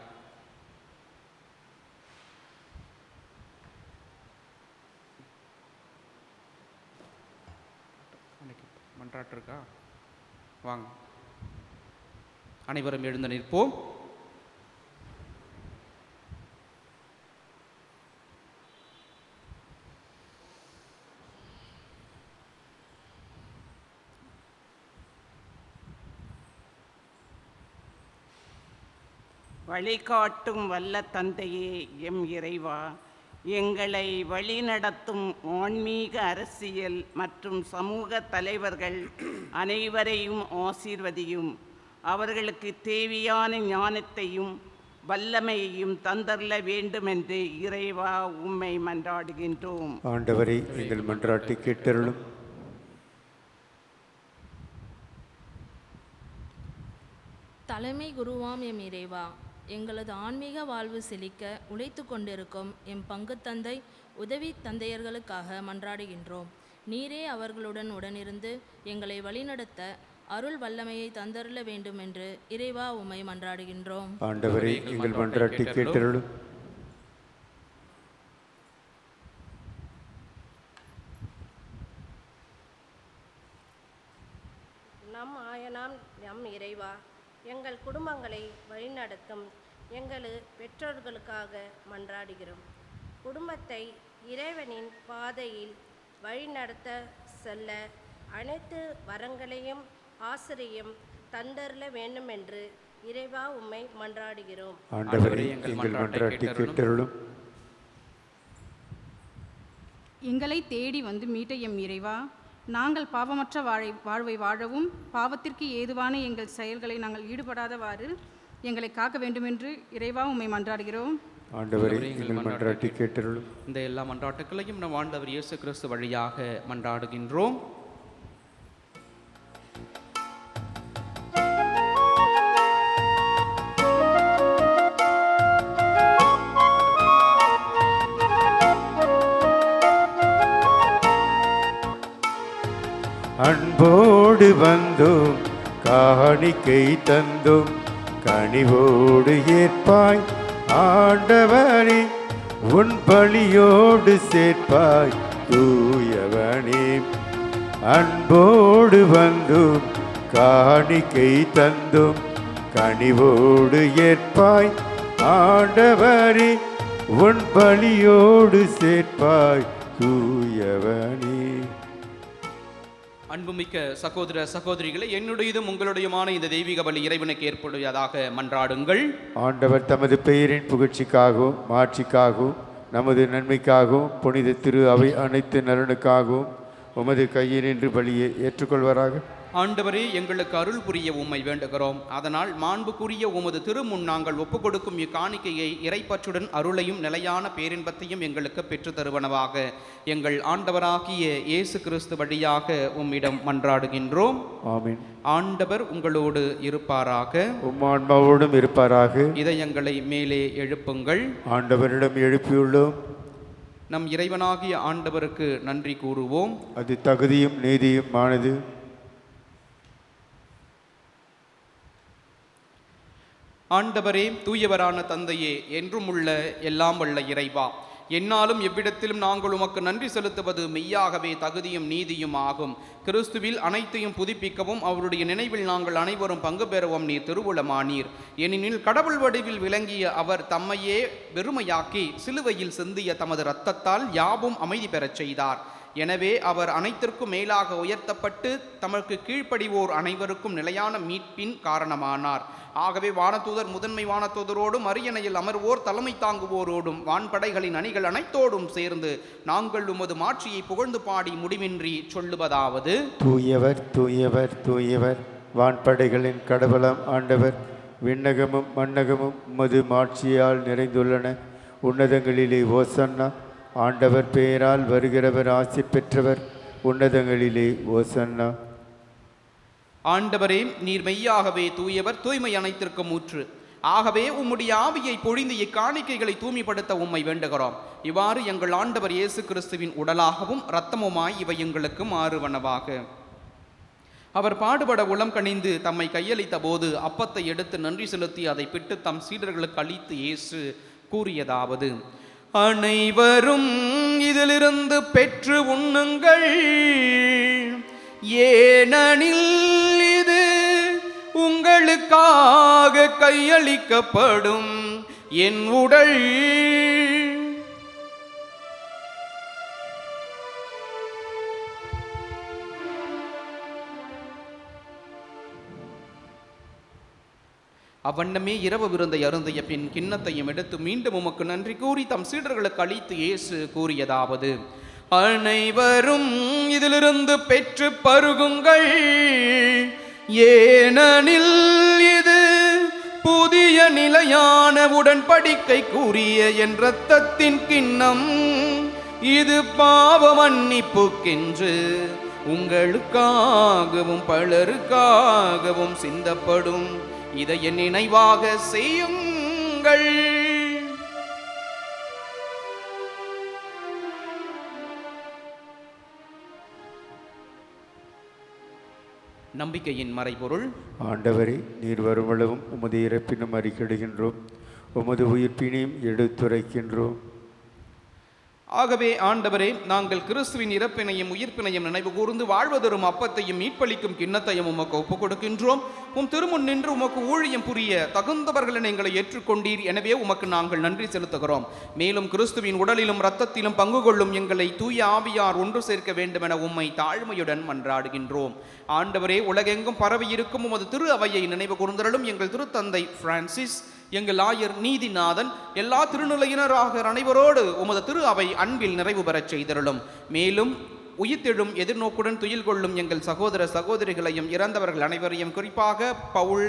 மன்றாட்டு இருக்கா? வாங்க, அனைவரும் எழுந்து நிற்போம். வழிகாட்டும் வல்ல தந்தையே, எம் இறைவா, எங்களை வழிநடத்தும் ஆன்மீக, அரசியல் மற்றும் சமூக தலைவர்கள் அனைவரையும் ஆசீர்வதியும். அவர்களுக்கு தேவையான ஞானத்தையும் வல்லமையையும் தந்தருள வேண்டுமென்று இறைவா உம்மை மன்றாடுகின்றோம். ஆண்டவரை எங்கள் மன்றாட்டை கேட்டருளும். தலைமை குருவாம் எம் இறைவா, எங்களது ஆன்மீக வாழ்வு செழிக்க உழைத்து கொண்டிருக்கும் எம் பங்கு தந்தை, உதவி தந்தையர்களுக்காக மன்றாடுகின்றோம். நீரே அவர்களுடன் உடனிருந்து எங்களை வழிநடத்த அருள் வல்லமையை தந்தருள வேண்டும் என்று இறைவா உம்மை மன்றாடுகின்றோம். ஆண்டவரே எங்கள் மன்றாட்டை கேட்டருளும். நம் ஆயனாம் நம் இறைவா, எங்கள் குடும்பங்களை வழிநடத்தும் எங்கள் பெற்றோர்களுக்காக மன்றாடுகிறோம். குடும்பத்தை இறைவனின் பாதையில் வழிநடத்த செல்ல அனைத்து வரங்களையும் ஆசிரியம் தந்தருள வேண்டும் என்று இறைவா உம்மை மன்றாடுகிறோம். ஆண்டவரே எங்கள் மன்றாட்டை கேட்டருளும். எங்களை தேடி வந்து மீட்ட எம் இறைவா, நாங்கள் பாவமற்ற வாழ்வை வாழவும், பாவத்திற்கு ஏதுவான எங்கள் செயல்களை நாங்கள் ஈடுபடாதவாறு எங்களை காக்க வேண்டுமென்று இறைவா உம்மை மன்றாடுகிறோம். ஆண்டவரே எங்கள் மன்றாட்டை கேட்டருளும். இந்த எல்லா மன்றாட்டுக்களையும் நம் ஆண்டவர் இயேசு கிறிஸ்து வழியாக மன்றாடுகின்றோம். அன்போடு வந்தோம், காணிக்கை தந்தோம், கனிவோடு ஏற்பாய் ஆண்டவனே, உன் பலியோடு சேர்ப்பாய் தூயவனே. அன்போடு வந்தும் காணிக்கை தந்தும் கனிவோடு ஏற்பாய் ஆண்டவரே, உன் பலியோடு சேர்ப்பாய் தூயவனே. அன்புமிக்க சகோதர சகோதரிகளை, என்னுடையதும் உங்களுடையமான இந்த தெய்வீக பலி இறைவனுக்கு ஏற்படுவதாக மன்றாடுங்கள். ஆண்டவர் தமது பெயரின் புகழ்ச்சிக்காகவும் மாட்சிக்காகவும் நமது நன்மைக்காகவும் புனித திரு அவை அனைத்து நலனுக்காகவும் உமது கையினின்று பலியை ஏற்றுக்கொள்வாராக. ஆண்டவரே, எங்களுக்கு அருள் புரிய உம்மை வேண்டுகிறோம். அதனால் மாண்புக்குரிய உமது திருமுன் நாங்கள் ஒப்புக் கொடுக்கும் இக்காணிக்கையை இறைப்பற்றுடன் அருளையும் நிலையான பேரின்பத்தையும் எங்களுக்கு பெற்று தருவனவாக எங்கள் ஆண்டவராகிய இயேசு கிறிஸ்து வழியாக உம்மிடம் மன்றாடுகின்றோம். ஆமென். ஆண்டவர் உங்களோடு இருப்பாராக. உம் ஆன்மாவோடும் இருப்பாராக. இதயங்களை மேலே எழுப்புங்கள். ஆண்டவரிடம் எழுப்பியுள்ளோம். நம் இறைவனாகிய ஆண்டவருக்கு நன்றி கூறுவோம். அது தகுதியும் நீதியும் ஆனது. ஆண்டவரே, தூயவரான தந்தையே, என்றும் உள்ள எல்லாம் வல்ல இறைவா, என்னாலும் எவ்விடத்திலும் நாங்கள் உமக்கு நன்றி செலுத்துவது மெய்யாகவே தகுதியும் நீதியும் ஆகும். கிறிஸ்துவில் அனைத்தையும் புதுப்பிக்கவும் அவருடைய நினைவில் நாங்கள் அனைவரும் பங்கு பெறவும் நீர் திருவுளமானீர். ஏனெனில் கடவுள் வடிவில் விளங்கிய அவர் தம்மையே வெறுமையாக்கி சிலுவையில் சிந்திய தமது இரத்தத்தால் யாவும் அமைதி பெறச் செய்தார். எனவே அவர் அனைத்திற்கும் மேலாக உயர்த்தப்பட்டு தமக்கு கீழ்ப்படிவோர் அனைவருக்கும் நிலையான மீட்பின் காரணமானார். ஆகவே வானதூதர் முதன்மை வானதூதரோடும் அரியணையில் அமர்வோர் தலைமை தாங்குவோரோடும் வான்படைகளின் அணிகள் அனைத்தோடும் சேர்ந்து நாங்கள் உமது மாட்சியை புகழ்ந்து பாடி முடிவின்றி சொல்லுவதாவது: தூயவர் தூயவர் தூயவர், வான்படைகளின் கடவுளாம் ஆண்டவர். விண்ணகமும் மண்ணகமும் உமது மாட்சியால் நிறைந்துள்ளன. உன்னதங்களிலே ஓசன்னா. ஆண்டவர் பெயரால் வருகிறவர் ஆசி பெற்றவர். உன்னதங்களிலே ஓசன்னா. ஆண்டவரே, நீர் மெய்யாகவே தூயவர், தூய்மை அனைத்திற்கும் ஊற்று. ஆகவே உம்முடைய ஆவியை பொழிந்து இக்காணிக்கைகளை தூய்மைப்படுத்த உம்மை வேண்டுகிறோம். இவ்வாறு எங்கள் ஆண்டவர் இயேசு கிறிஸ்துவின் உடலாகவும் இரத்தமுமாய் இவை எங்களுக்கு மாறுவனவாக. அவர் பாடுபட உளம் கனிந்து தம்மை கையளித்த போது அப்பத்தை எடுத்து நன்றி செலுத்தி அதை பிட்டு தம் சீடர்களுக்கு அளித்து இயேசு கூறியதாவது: அனைவரும் இதிலிருந்து பெற்று உண்ணுங்கள், ஏனெனில் இது உங்களுக்காக கையளிக்கப்படும் என் உடல். அவ்வண்ணமே இரவு விருந்தை அருந்திய பின் கிண்ணத்தையும் எடுத்து மீண்டும் உமக்கு நன்றி கூறி தம் சீடர்களுக்கு அளித்து இயேசு கூறியதாவது: அனைவரும் இதிலிருந்து பெற்று பருகுங்கள், ஏனெனில் இது புதிய நிலையான உடன்படிக்கை கூறிய என் இரத்தத்தின் கிண்ணம். இது பாவ மன்னிப்புக்கென்று உங்களுக்காகவும் பலருக்காகவும் சிந்தப்படும். இதை என் நினைவாக செய்யுங்கள். நம்பிக்கையின் மறைபொருள். ஆண்டவரே, நீர் வருமளவும் உமது இறப்பினும் அறிக்கையிடுகின்றோம், உமது உயிர்ப்பினையும் எடுத்துரைக்கின்றோம். ஆகவே ஆண்டவரே, நாங்கள் கிறிஸ்துவின் இறப்பினையும் உயிர்ப்பினையும் நினைவு கூர்ந்து வாழ்வதரும் அப்பத்தையும் மீட்பளிக்கும் கிண்ணத்தையும் உமக்கு ஒப்புக் கொடுக்கின்றோம். உம் திருமுன் நின்று உமக்கு ஊழியம் புரிய தகுந்தவர்களை எங்களை ஏற்றுக்கொண்டீர். எனவே உமக்கு நாங்கள் நன்றி செலுத்துகிறோம். மேலும் கிறிஸ்துவின் உடலிலும் இரத்தத்திலும் பங்கு கொள்ளும் எங்களை தூய ஆவியார் ஒன்று சேர்க்க வேண்டும் என உம்மை தாழ்மையுடன் மன்றாடுகின்றோம். ஆண்டவரே, உலகெங்கும் பரவி இருக்கும் உமது திரு அவையை நினைவு கூர்ந்தருளும். எங்கள் திருத்தந்தை பிரான்சிஸ், எங்கள் ஆயர் நீதிநாதன், எல்லா திருநிலையினராக அனைவரோடு உமது திரு அவை அன்பில் நிறைவு பெறச் செய்தருளும். மேலும் உயிர்த்தெழும் எதிர்நோக்குடன் துயில் கொள்ளும் எங்கள் சகோதர சகோதரிகளையும் இறந்தவர்கள் அனைவரையும், குறிப்பாக பவுல்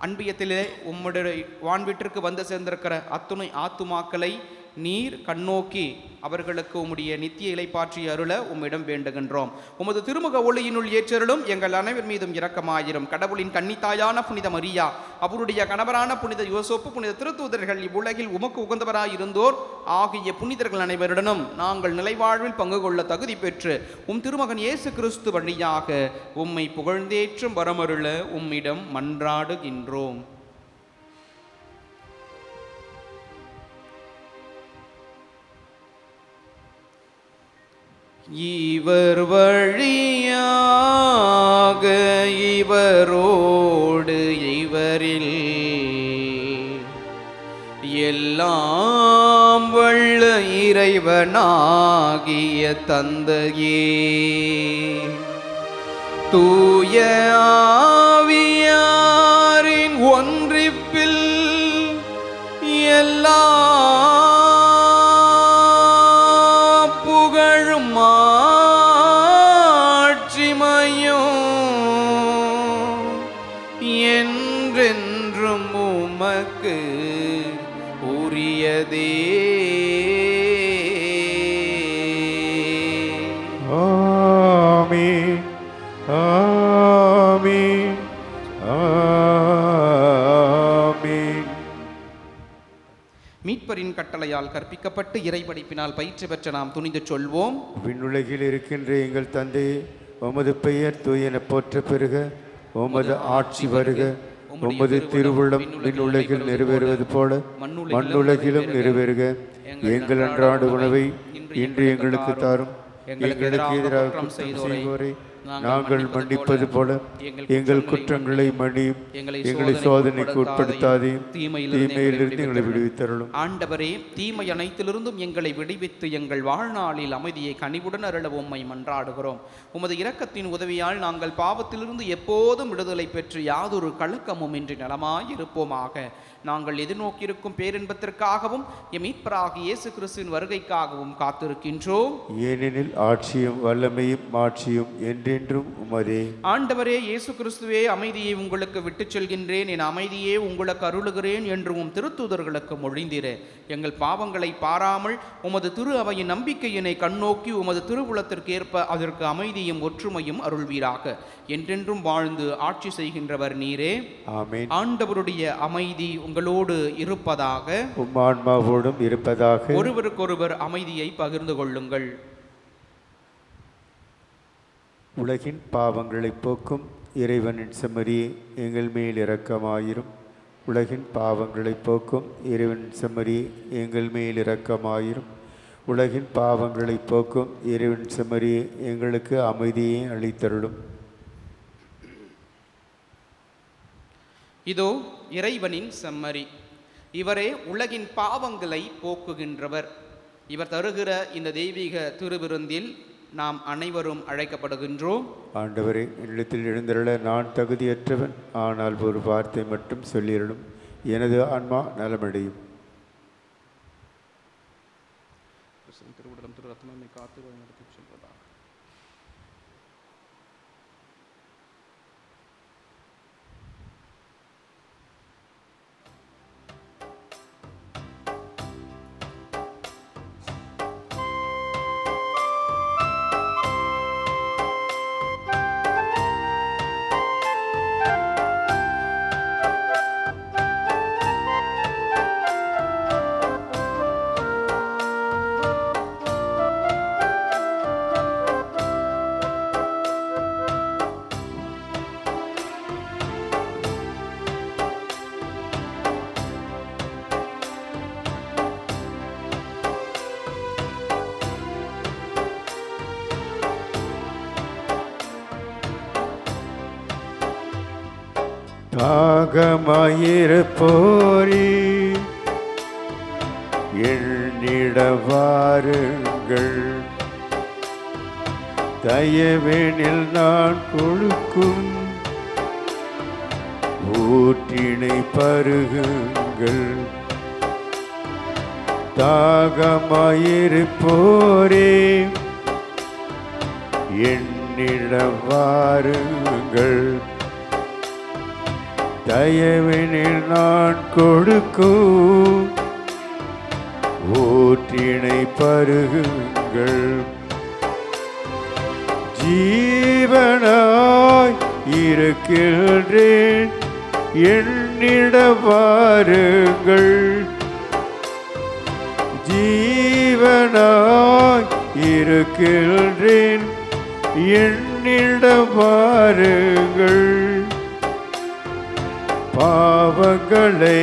அன்பியத்திலே உம்முடைய வான்வீட்டிற்கு வந்து சேர்ந்திருக்கிற அத்துணை ஆத்துமாக்களை நீர் கண்ணோக்கி அவர்களுக்கு உம்முடைய நித்திய இலைப்பாற்றி அருள உம்மிடம் வேண்டுகின்றோம். உமது திருமுக ஒளியினுள் ஏற்றருளும். எங்கள் அனைவர் மீதும் இரக்கமாயிரும். கடவுளின் கன்னித்தாயான புனித மரியா, அவருடைய கணவரான புனித யோசேப்பு, புனித திருத்தூதர்கள், இவ்வுலகில் உமக்கு உகந்தவராயிருந்தோர் ஆகிய புனிதர்கள் அனைவருடனும் நாங்கள் நிலைவாழ்வில் பங்கு கொள்ள தகுதி பெற்று உம் திருமகன் இயேசு கிறிஸ்து வழியாக உம்மை புகழ்ந்தேற்றும் வரமருள உம்மிடம் மன்றாடுகின்றோம். இவர் வழியாக இவரோடு இவரில் எல்லாம் வல்ல இறைவனாகிய தந்தையே, தூய ஆவியாரின் ஒன்றிப்பில் எல்லா புகழும் ஆட்சிமையும் என்றென்றும் உமக்கு உரியதே. ஆமென், ஆமென், ஆமென். மீட்பரின் கட்டளையால் கற்பிக்கப்பட்டு இறைபடிப்பினால் பயிற்சி பெற்ற நாம் துணிந்து சொல்வோம். விண்ணுலகில் இருக்கின்ற எங்கள் தந்தையே, உமது பெயர் தூயென போற்ற பெறுக. உமது ஆட்சி வருக. உமது திருவுள்ளம் விண்ணுலகில் நிறைவேறுவது போல மண்ணுலகிலும் நிறைவேறுக. எங்கள் அன்றாட உணவை இன்று எங்களுக்கு தாரும். எங்களுக்கு எதிராக குற்றம் செய்வோரை நாங்கள் மன்னிப்பது போல எங்கள் குற்றங்களை மன்னியும். எங்களை சோதனைக்கு உட்படுத்தாதையும் தீமையிலிருந்து எங்களை விடுவித்தருளும். ஆண்டவரே, தீமை அனைத்திலிருந்தும் எங்களை விடுவித்து எங்கள் வாழ்நாளில் அமைதியை கனிவுடன் அருள உம்மை மன்றாடுகிறோம். உமது இரக்கத்தின் உதவியால் நாங்கள் பாவத்திலிருந்து எப்போதும் விடுதலை பெற்று யாதொரு கலக்கமும் இன்றி நலமாயிருப்போமாக. நாங்கள் எதிர்நோக்கியிருக்கும் பேரின்பத்திற்காகவும் எம் மீட்பராகிய இயேசு கிறிஸ்துவின் வருகைக்காகவும் காத்திருக்கின்றோம். ஏனெனில் ஆட்சியும் வல்லமையும் மாட்சியும் என்றென்றும் உமதே. ஆண்டவரே இயேசு கிறிஸ்துவே, அமைதியை உங்களுக்கு விட்டுச் செல்கின்றேன், என் அமைதியே உங்களுக்கு அருளுகிறேன் என்று உம் திருத்தூதர்களுக்கு மொழிந்தீரே. எங்கள் பாவங்களை பாராமல் உமது திரு அவையின் நம்பிக்கையினை கண்ணோக்கி உமது திருவுளத்திற்கு ஏற்ப அதற்கு அமைதியும் ஒற்றுமையும் அருள்வீராக. என்றென்றும் வாழ்ந்து ஆட்சி செய்கின்றவர் நீரே. ஆமென். ஆண்டவருடைய அமைதி உங்களோடு இருப்பதாக. உம் ஆன்மாவோடும் இருப்பதாக. ஒருவருக்கொருவர் அமைதியை பகிர்ந்து கொள்ளுங்கள். உலகின் பாவங்களை போக்கும் இறைவனின் செம்மறியே, எங்கள் மேல் இரக்கமாயிரும். உலகின் பாவங்களை போக்கும் இறைவனின் செம்மறியே, எங்கள் மேல் இரக்கமாயிரும். உலகின் பாவங்களை போக்கும் இறைவனின் செம்மறியே, எங்களுக்கு அமைதியை அளித்தருளும். இதோ இறைவனின் செம்மறி, இவரே உலகின் பாவங்களை போக்குகின்றவர். இவர் தருகிற இந்த தெய்வீக திருவிருந்தில் நாம் அனைவரும் அழைக்கப்படுகின்றோம். ஆண்டவரே, இல்லத்தில் எழுந்தருள நான் தகுதியற்றவன், ஆனால் ஒரு வார்த்தை மட்டும் சொல்லிடலும், எனது ஆன்மா நலமடையும். திருவிடம் திரு ரத்னமை காத்து வழிநடத்தி செல்வதாக. தாகமாயிருப்போரே, என்னிடம் வாருங்கள். தயவேனில் நான் கொடுக்கும் ஊற்றினை பருகுங்கள். தாகமாயிருப்போரே, என்னிடம் வாருங்கள். தயவினில் நான் கொடுக்கும் ஊற்றினை பருகுங்கள். ஜீவனாய் இருக்கின்றேன், என்னிடம் வாருங்கள். ஜீவனாய் இருக்கின்றேன், என்னிடம் வாருங்கள். பாவங்களை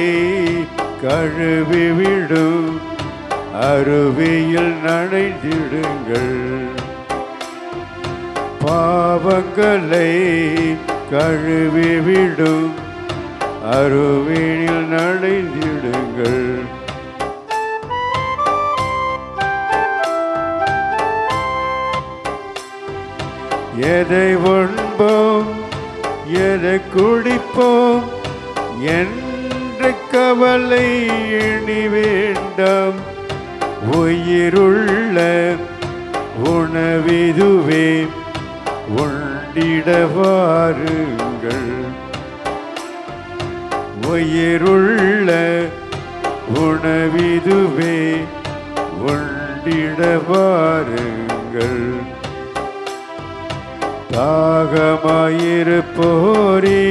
கழுவிவிடும் அருவியில் நனைந்திடுங்கள். பாவங்களை கழுவிவிடும் அருவினில் நனைந்திடுங்கள். எதை உண்போம் எதை குடிப்போம் என்ற கவலை எண்ணி வேண்டாம். உயிருள்ள உணவிதுவே உண்டிட வாருங்கள். உயிருள்ள உணவிதுவே உண்டிட வாருங்கள். தாகமாயிருப்போரே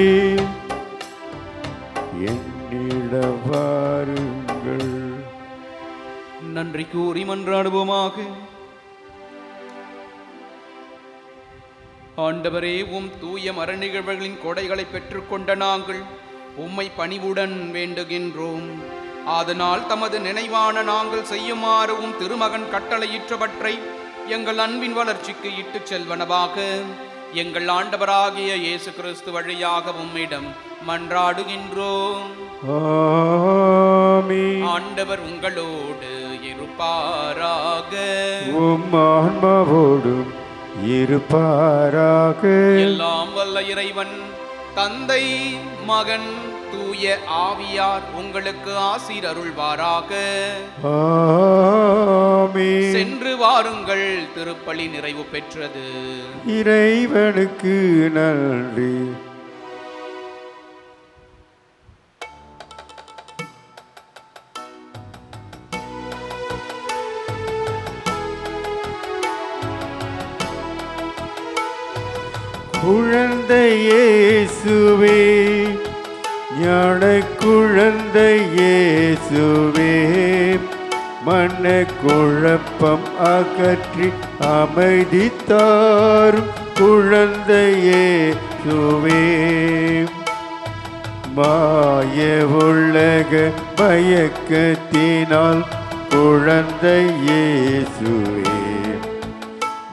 என்னிட வாருங்கள். நன்றி கூறி மன்றாடுவோமாக. ஆண்டவரே, உம் தூய மரநிகழ்வுகளின் கொடைகளை பெற்றுக்கொண்ட நாங்கள் உம்மை பணிவுடன் வேண்டுகின்றோம். அதனால் தமது நினைவான நாங்கள் செய்யுமாறு உம் திருமகன் கட்டளையிற்றவற்றை எங்கள் அன்பின் வளர்ச்சிக்கு இட்டுச் செல்வனவாக எங்கள் ஆண்டவராகிய இயேசு கிறிஸ்து வழியாக உம்மிடம் மன்றாடுகின்றோம். ஆமென். ஆண்டவர் உங்களோடு இருப்பாராக. உம் ஆன்மாவோடும் இருப்பாராக. எல்லாம் வல்ல இறைவன் தந்தை மகன் தூய ஆவியார் உங்களுக்கு ஆசீர் அருள்வாராக. ஆமென். சென்று வாருங்கள், திருப்பலி நிறைவு பெற்றது. இறைவனுக்கு நன்றி. குழந்தை இயேசுவே, ஞான குழந்தை இயேசுவே, மன குழப்பம் அகற்றி அமைதி தாரும் குழந்தை இயேசுவே. மாய உலக மயக்கத்தினால் குழந்தை இயேசுவே,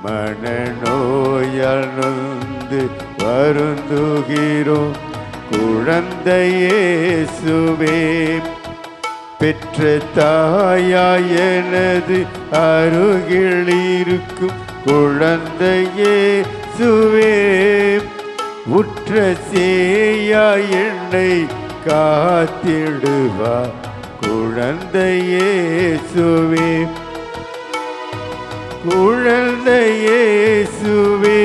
மனநோயால் நொந்து வருந்துகிறோம் குழந்தை இயேசுவே. பெற்ற தாயாய் எனது அருகில் இருக்கும் குழந்தை இயேசுவே, உற்ற சேயாய் என்னை காத்திடுவா குழந்தை இயேசுவே. குழந்தை இயேசுவே,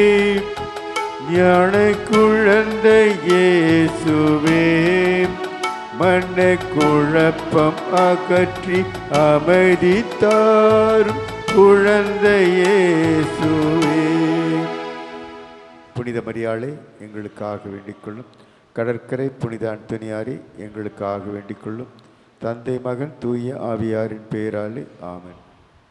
ஞான குழந்தை இயேசுவே, மன குழப்பம் அகற்றி அமைதி தாரும் குழந்தை இயேசுவே. புனித மரியாளே, எங்களுக்காக வேண்டிக்கொள்ளும். கடற்கரை புனித அந்தோனியாரே, எங்களுக்காக வேண்டிக்கொள்ளும். தந்தை மகன் தூய ஆவியாரின் பெயராலே ஆமென்.